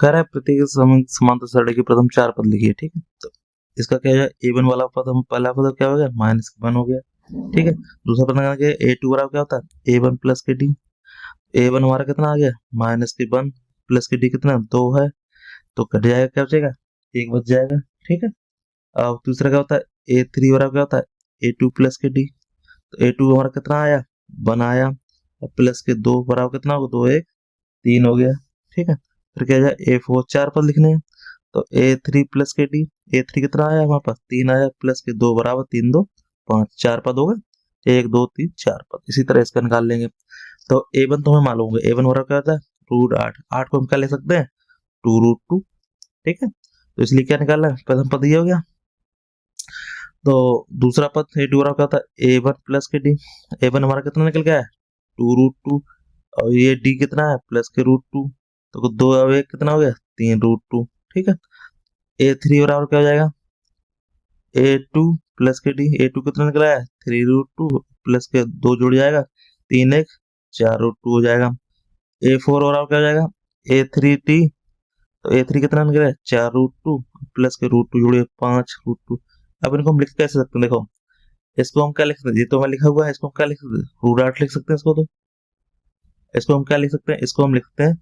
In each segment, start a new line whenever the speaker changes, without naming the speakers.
कह रहा है प्रत्येक समांतर सरणी की प्रथम 4 पद लिखिए। ठीक है, तो इसका क्या है, a1 वाला प्रथम पहला पद क्या हो गया, -1 हो गया। ठीक है, दूसरा पद क्या, a2 बराबर क्या होता है, a1 प्लस के डी। a1 हमारा कितना आ गया, -1 प्लस के डी कितना 2 है, तो कट जाएगा, क्या बचेगा, 1 बच जाएगा। ठीक है, अब दूसरा क्या होता है, a3 बराबर क्या होता है, a2 प्लस के डी। तो a2 हमारा कितना आया, 1 आया, और प्लस के 2 बराबर कितना होगा, 2 1 3 हो गया। ठीक है, फिर क्या जाए, a4 4 पद लिखने हैं, तो a3 प्लस के डी, a3 कितना आया हमारे पास, 3 आया, प्लस के 2 बराबर 3 2 5 4 पद हो गए, 1 2 3 4 पद। इसी तरह इसका निकाल लेंगे। तो a1 तो हमें मालूम है, a1 बराबर क्या होता है, √8 को हम क्या ले सकते हैं, 2√2। ठीक है, तो इसलिए क्या निकालना है, प्रथम पद ये हो गया। तो दूसरा पद a2 बराबर क्या होता है, a1 प्लस के डी। a1 हमारा कितना निकल गया है, 2√2, और ये डी कितना है, प्लस के √2, तो 2 और 1 कितना हो गया, 3√2। ठीक है, a3 बराबर क्या हो जाएगा, a2 प्लस के डी, a2 कितना निकला है, 3√2, प्लस के 2 जुड़ जाएगा, 3 1 4√2 हो जाएगा। a4 बराबर क्या हो जाएगा, a3t, तो a3 कितना निकला है, 4√2, प्लस के √2 जुड़े 5√2। अब इनको हम लिख कैसे सकते हैं, देखो इसको हम क्या लिख सकते हैं, ये तो हमें लिखा हुआ है, इसको हम क्या लिख सकते हैं, √8 लिख सकते हैं इसको। तो इसको हम क्या लिख सकते हैं, इसको हम लिखते हैं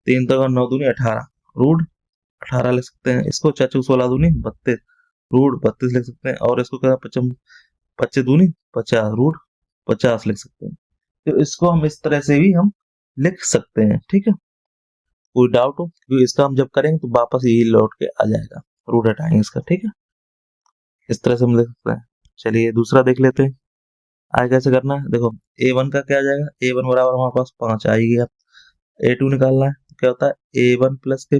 3 तो 9 दूनी 18, √18 लिख सकते हैं। इसको 4 चौक 16 दूनी 32, √32 लिख सकते हैं। और इसको क्या, 25 दूनी 50, √50 लिख सकते हैं। तो इसको हम इस तरह से भी हम लिख सकते हैं। ठीक है, कोई डाउट हो, क्योंकि इसका हम जब करेंगे तो वापस यही लौट के आ जाएगा, रूट हटाएंगे इसका। ठीक है, इस तरह से हम लिख सकते हैं। चलिए दूसरा देख लेते हैं, आगे कैसे करना है। देखो a1 का क्या आ जाएगा, a1 बराबर हमारे पास 5 आ ही गया। a2 निकालना है, तो क्या होता है, a1 प्लस के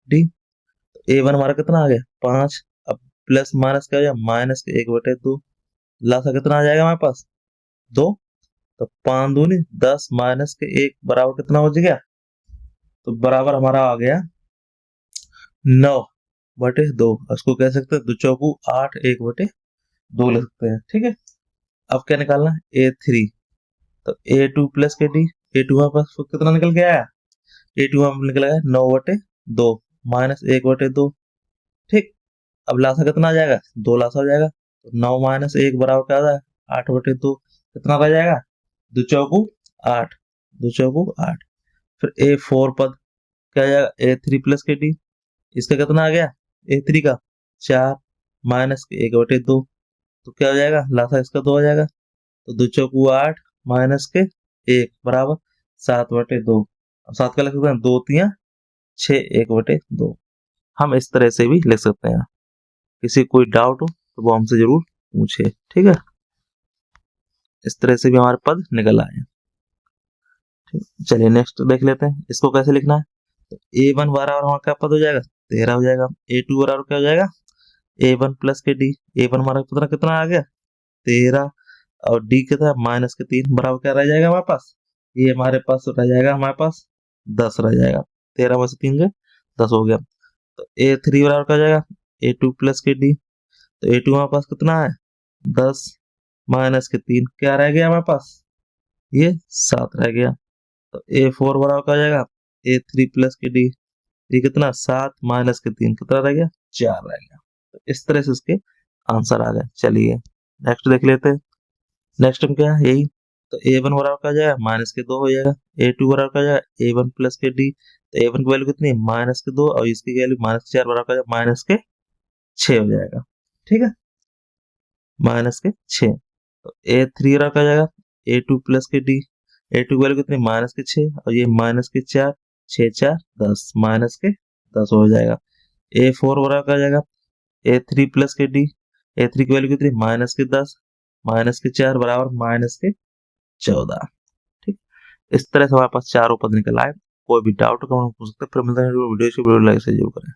डी। a1 हमारा कितना आ गया, 5। अब प्लस माइनस क्या हो जाएगा, माइनस के 1/2, लासा कितना आ जाएगा हमारे पास, 2। तो 5 दूनी 10, माइनस के 1 बराबर कितना हो गया, तो बराबर हमारा आ गया 9/2। उसको कह सकते हैं 2 चौकू 8, 1/2 लिख सकते हैं। ठीक है, अब क्या निकालना है, a3, तो a2 प्लस के डी, a2 हमारे पास कितना निकल के आया, a2 हमारे निकल गया 9/2 माइनस 1/2। ठीक, अब लासा कितना आ जाएगा, 2 लासा हो जाएगा, तो 9 माइनस 1 बराबर क्या आ जाएगा, 8/2, कितना रह जाएगा, 2 चौकू 8, 2 चौकू 8। फिर a4 पद क्या आ जाएगा, a3 प्लस के डी, इसका कितना आ गया, a3 का 4 माइनस के 1/2, तो क्या हो जाएगा, लासा इसका 2 हो जाएगा, तो 2 चौकू 8 माइनस के 1 बराबर 7/2। अब 7 का लिख सकते हैं 2 3 6, 1/2। हम इस तरह से भी लिख सकते हैं। किसी कोई डाउट हो तो वो हमसे जरूर पूछे। ठीक है, इस तरह से भी हमारे पद निकल आए। ठीक, चलिए नेक्स्ट देख लेते हैं, इसको कैसे लिखना है। तो a1 बराबर हमारा क्या पद हो जाएगा, 13 हो जाएगा। a2 बराबर क्या हो जाएगा, a1 प्लस के डी। a1 हमारा कितना कितना आ गया, 13, और डी कितना, माइनस के 3 बराबर क्या रह जाएगा हमारे पास, ये हमारे पास रह जाएगा, हमारे पास 10 रह जाएगा। 13 में से 3 गए 10 हो गया। तो a3 बराबर क्या हो जाएगा, a2 प्लस के डी। तो a2 हमारे पास कितना है, 10 माइनस के 3 क्या रह गया हमारे पास, ये 7 रह गया। तो a4 बराबर क्या हो जाएगा, a3 प्लस के डी, ये कितना, 7 माइनस के 3 कितना रह गया, 4 रह गया। तो इस तरह से इसके आंसर आ गए। चलिए नेक्स्ट देख लेते हैं। नेक्स्ट में क्या है, यही। तो a1 बराबर क्या हो जाएगा, माइनस के 2 हो जाएगा। a2 बराबर क्या हो जाएगा, a1 प्लस के डी। तो a1 की वैल्यू कितनी है, माइनस के 2, और इसकी वैल्यू -4 बराबर क्या हो जाएगा, -6 हो जाएगा। ठीक है, -6। तो a3 बराबर क्या हो जाएगा, a2 प्लस के डी। a2 की वैल्यू कितनी, -6, और ये -4, 6 4 10, -10 हो जाएगा। a4 बराबर क्या हो जाएगा, a3 प्लस के डी। a3 की वैल्यू कितनी, -10, -4 बराबर -14। ठीक, इस तरह से हमारे पास चारों पद निकल आए। कोई भी डाउट हो तो हम पूछ सकते हैं। फिर मिलते हैं वीडियो से, वीडियो लाइक से जरूर करें।